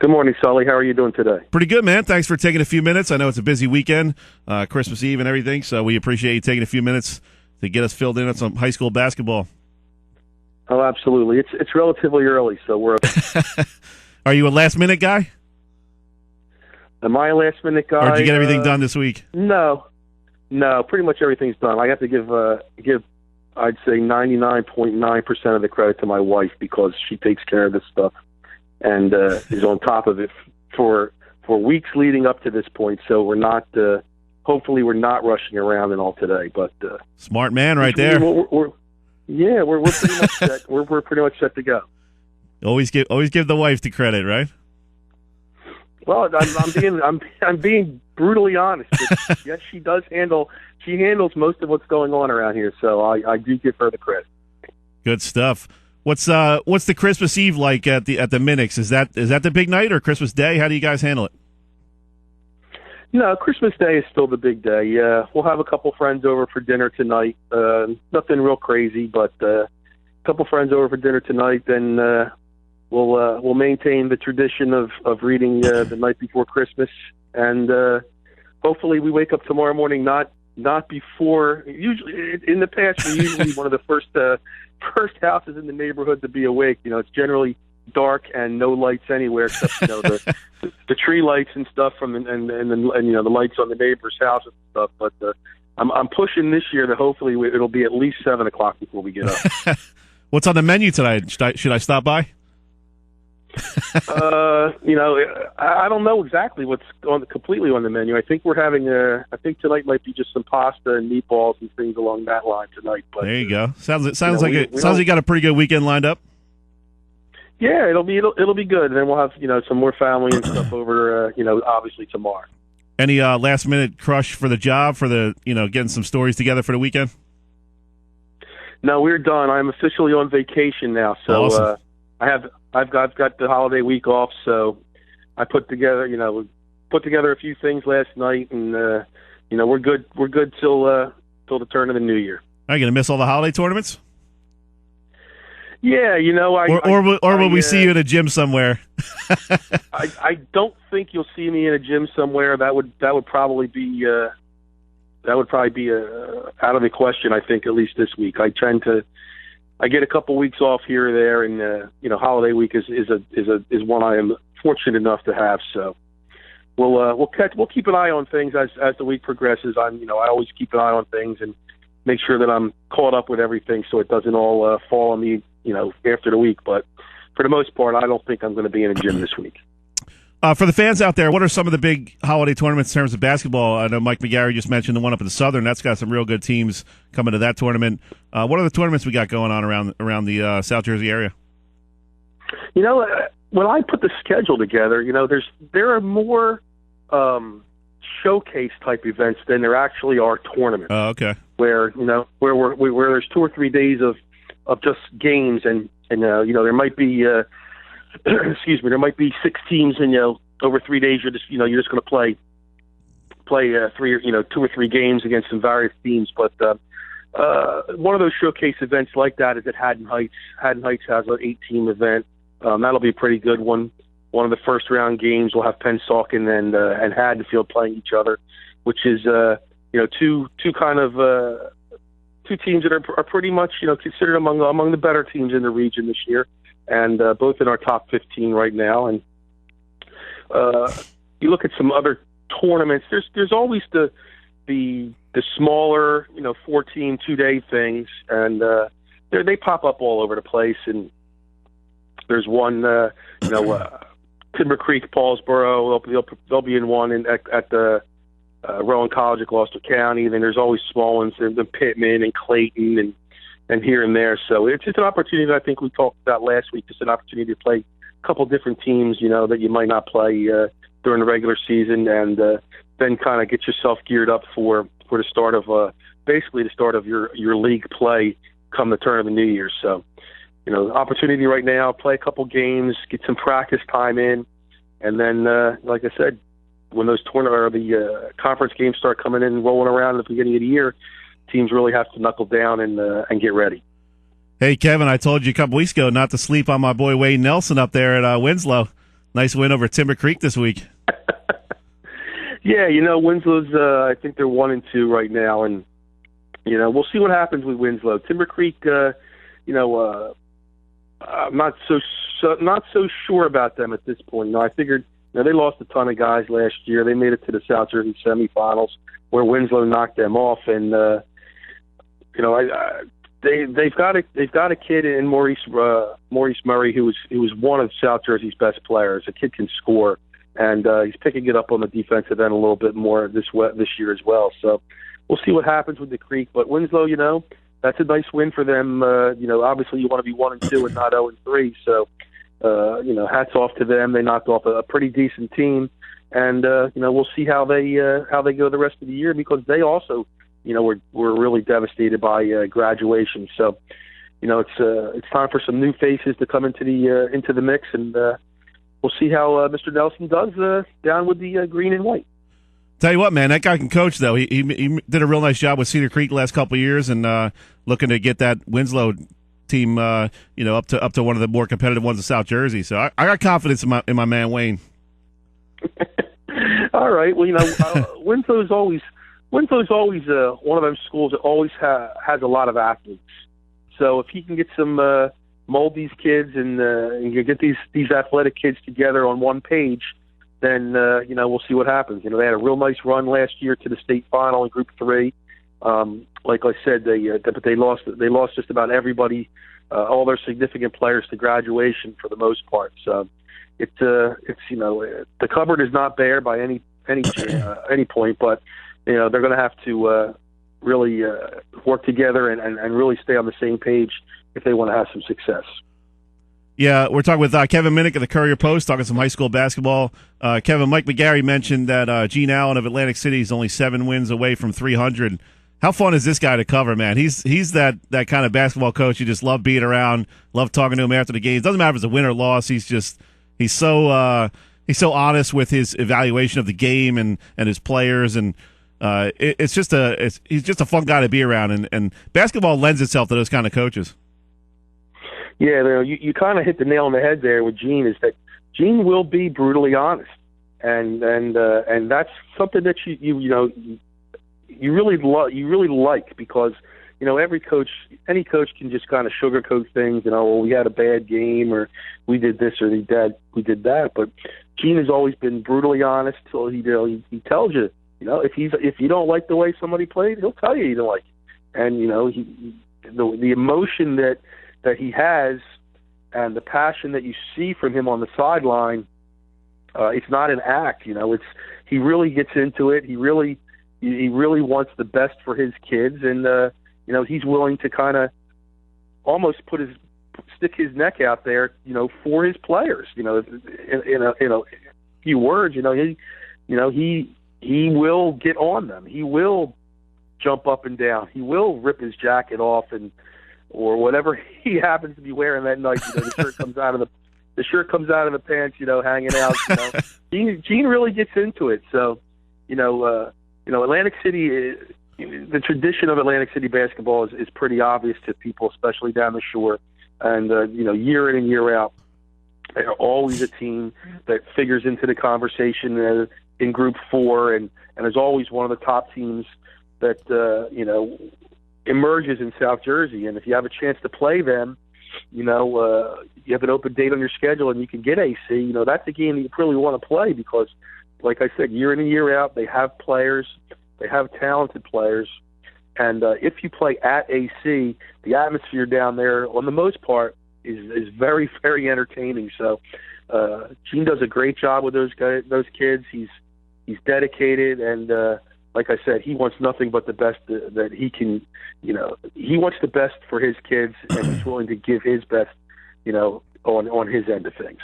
Good morning, Sully. How are you doing today? Pretty good, man. Thanks for taking a few minutes. I know it's a busy weekend, Christmas Eve and everything, so we appreciate you taking a few minutes to get us filled in on some high school basketball. Oh, absolutely. It's relatively early, so we're okay. Are you a last-minute guy? Am I a last-minute guy? Or did you get everything done this week? No. Pretty much everything's done. I have to give I'd say 99.9% of the credit to my wife because she takes care of this stuff and is on top of it for weeks leading up to this point. So we're not. Hopefully, we're not rushing around and all today. But smart man, right there. We're pretty much set. We're pretty much set to go. Always give the wife the credit, right? Well, I'm being brutally honest. Yes, she handles most of what's going on around here, so I do give her the credit. Good stuff. What's the Christmas Eve like at the Minnicks? Is that the big night or Christmas Day? How do you guys handle it? No, Christmas Day is still the big day. We'll have a couple friends over for dinner tonight. Nothing real crazy, but a couple friends over for dinner tonight. Then we'll maintain the tradition of reading the night before Christmas, and hopefully we wake up tomorrow morning not before. Usually, in the past, we're usually one of the first houses in the neighborhood to be awake. You know, it's generally dark and no lights anywhere except the tree lights and stuff from and the lights on the neighbor's house and stuff. But I'm pushing this year to hopefully it'll be at least 7 o'clock before we get up. What's on the menu tonight? Should I stop by? I don't know exactly what's completely on the menu. I think we're having I think tonight might be just some pasta and meatballs and things along that line tonight. But there you go. Sounds like you got a pretty good weekend lined up. Yeah, it'll be good. And then we'll have some more family and stuff over. Obviously tomorrow. Any last minute crush for the job for the getting some stories together for the weekend? No, we're done. I'm officially on vacation now, so awesome. I've got the holiday week off, so I put together a few things last night, and we're good till the turn of the new year. Are you gonna miss all the holiday tournaments? Yeah, will we see you in a gym somewhere? I don't think you'll see me in a gym somewhere. That would probably be out of the question. I think at least this week. I get a couple weeks off here or there, and holiday week is one I am fortunate enough to have. So we'll keep an eye on things as the week progresses. I always keep an eye on things and make sure that I'm caught up with everything, so it doesn't all fall on me, after the week. But for the most part, I don't think I'm going to be in a gym this week. For the fans out there, what are some of the big holiday tournaments in terms of basketball? I know Mike McGarry just mentioned the one up in the Southern. That's got some real good teams coming to that tournament. What are the tournaments we got going on around the South Jersey area? When I put the schedule together, there are more showcase type events than there actually are tournaments. Oh, okay. Where where there's 2 or 3 days of just games, and there might be there might be 6 teams, and over 3 days you're just going to play 2 or 3 games against some various teams. But one of those showcase events like that is at Haddon Heights. Haddon Heights has an 8-team event. That'll be a pretty good one. One of the first round games will have Pennsauken and Haddonfield playing each other, which is two teams that are pretty much considered among the better teams in the region this year, and both in our top 15 right now. And you look at some other tournaments. There's always the smaller 4-team 2-day things, and they pop up all over the place. And there's one Timber Creek, Paulsboro. They'll be in one at the Rowan College of Gloucester County. Then there's always small ones in Pittman and Clayton and here and there. So it's just an opportunity that I think we talked about last week. Just an opportunity to play a couple different teams, that you might not play during the regular season, and then kind of get yourself geared up for the start of basically the start of your league play come the turn of the new year. So. Opportunity right now, play a couple games, get some practice time in, and then, like I said, when those the conference games start coming in and rolling around at the beginning of the year, teams really have to knuckle down and get ready. Hey, Kevin, I told you a couple weeks ago not to sleep on my boy Wayne Nelson up there at Winslow. Nice win over Timber Creek this week. Yeah, Winslow's. I think they're 1-2 right now, and we'll see what happens with Winslow. Timber Creek. I'm not so sure about them at this point. I figured they lost a ton of guys last year. They made it to the South Jersey semifinals where Winslow knocked them off, and they've got a kid in Maurice Murray who was one of South Jersey's best players. The kid can score, and he's picking it up on the defensive end a little bit more this year as well. So we'll see what happens with the Creek. But Winslow, that's a nice win for them. Obviously you want to be 1-2 and not 0-3. So, hats off to them. They knocked off a pretty decent team, and we'll see how they go the rest of the year, because they also, were really devastated by graduation. So, it's time for some new faces to come into the mix, and we'll see how Mr. Nelson does down with the green and white. Tell you what, man, that guy can coach, though. He did a real nice job with Cedar Creek the last couple of years, and looking to get that Winslow team, up to one of the more competitive ones in South Jersey. So I got confidence in my man Wayne. All right. Well, Winslow's always one of those schools that always has a lot of athletes. So if he can get some mold these kids and get these athletic kids together on one page, then we'll see what happens. They had a real nice run last year to the state final in Group 3. Like I said, but they lost just about everybody, all their significant players to graduation for the most part. So it's the cupboard is not bare by any point, but they're going to have to really work together and really stay on the same page if they want to have some success. Yeah, we're talking with Kevin Minnick of the Courier-Post, talking some high school basketball. Kevin, Mike McGarry mentioned that Gene Allen of Atlantic City is only 7 wins away from 300. How fun is this guy to cover, man? He's that kind of basketball coach you just love being around, love talking to him after the games. Doesn't matter if it's a win or loss. He's so honest with his evaluation of the game and his players, and he's just a fun guy to be around. And basketball lends itself to those kind of coaches. Yeah, you kind of hit the nail on the head there with Gene. Is that Gene will be brutally honest, and that's something that you really like, because any coach can just kind of sugarcoat things. We had a bad game, or we did this, or we did that. But Gene has always been brutally honest. So he tells you, if you don't like the way somebody played, he'll tell you don't like it. And the emotion that he has, and the passion that you see from him on the sideline, it's not an act. He really gets into it. He really wants the best for his kids, and he's willing to kind of almost stick his neck out there, for his players. In a few words, he will get on them. He will jump up and down. He will rip his jacket off or whatever he happens to be wearing that night. The shirt comes out of the pants, hanging out. Gene really gets into it. So, Atlantic City, the tradition of Atlantic City basketball is pretty obvious to people, especially down the shore. And year in and year out, they're always a team that figures into the conversation in Group 4, and is always one of the top teams that emerges in South Jersey. And if you have a chance to play them, you have an open date on your schedule and you can get AC, that's a game that you really want to play, because, like I said, year in and year out, they have players, they have talented players. And if you play at AC, the atmosphere down there, on the most part, is very, very entertaining. So Gene does a great job with those kids. He's dedicated, and like I said, he wants nothing but the best that he can. He wants the best for his kids, and he's willing to give his best, on his end of things.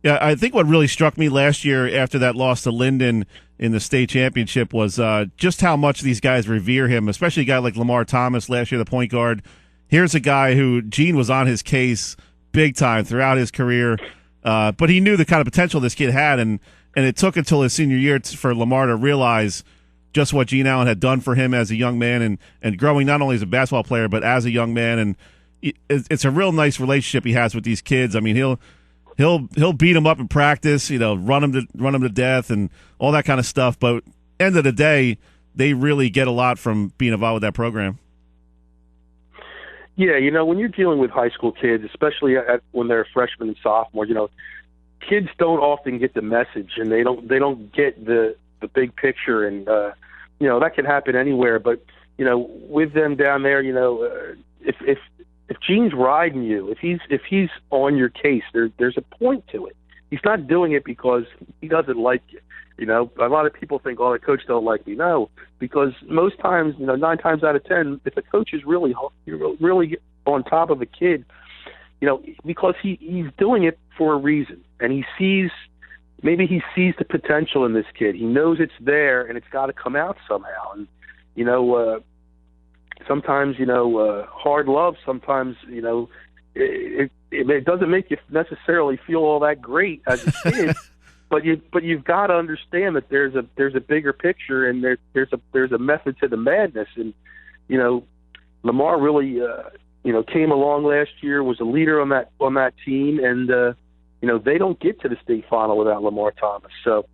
Yeah, I think what really struck me last year after that loss to Linden in the state championship was just how much these guys revere him, especially a guy like Lamar Thomas last year, the point guard. Here's a guy who Gene was on his case big time throughout his career, but he knew the kind of potential this kid had, and it took until his senior year for Lamar to realize just what Gene Allen had done for him as a young man, and growing not only as a basketball player but as a young man. And it's a real nice relationship he has with these kids. I mean, he'll he'll beat them up in practice, run them to death and all that kind of stuff. But end of the day, they really get a lot from being involved with that program. Yeah, when you're dealing with high school kids, especially when they're freshmen and sophomores, kids don't often get the message, and they don't get the big picture, and that can happen anywhere. But with them down there, if Gene's riding you, if he's on your case, there's a point to it. He's not doing it because he doesn't like you. A lot of people think, oh, the coach don't like me. No, because most times, 9 times out of 10, if the coach is really on top of a kid, because he's doing it for a reason, and he sees the potential in this kid. He knows it's there, and it's got to come out somehow. And sometimes hard love. Sometimes it doesn't make you necessarily feel all that great as a kid. But you've got to understand that there's a bigger picture, and there's a method to the madness. And Lamar really came along last year, was a leader on that team, and they don't get to the state final without Lamar Thomas. So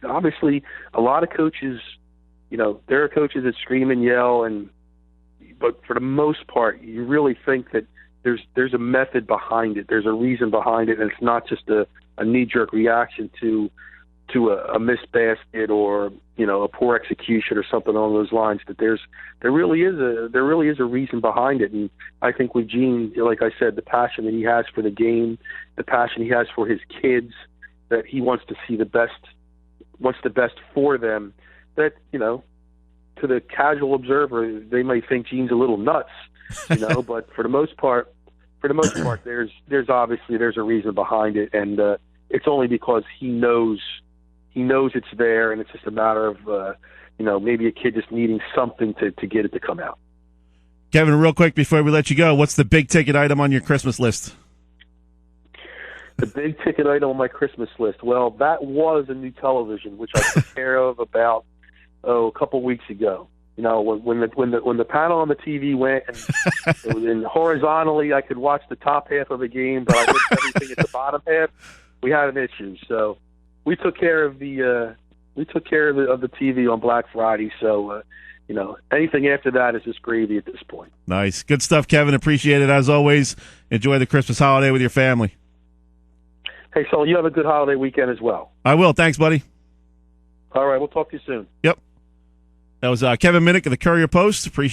obviously a lot of coaches, there are coaches that scream and yell, but for the most part, you really think that there's a method behind it. There's a reason behind it, and it's not just a knee-jerk reaction to a missed basket or a poor execution or something along those lines. That there really is a reason behind it. And I think with Gene, like I said, the passion that he has for the game, the passion he has for his kids, that he wants to see what's the best for them. That to the casual observer, they may think Gene's a little nuts, but for the most part, there's obviously a reason behind it, and it's only because he knows it's there, and it's just a matter of maybe a kid just needing something to get it to come out. Kevin, real quick before we let you go, what's the big ticket item on your Christmas list? The big ticket item on my Christmas list. Well, that was a new television, which I took care of about a couple weeks ago. When the panel on the TV went and horizontally, I could watch the top half of the game, but I missed everything at the bottom half. We had an issue, so we took care of the TV on Black Friday. So anything after that is just gravy at this point. Nice, good stuff, Kevin. Appreciate it as always. Enjoy the Christmas holiday with your family. Hey, Saul, you have a good holiday weekend as well. I will. Thanks, buddy. All right, we'll talk to you soon. Yep. That was Kevin Minnick of the Courier-Post. Appreciate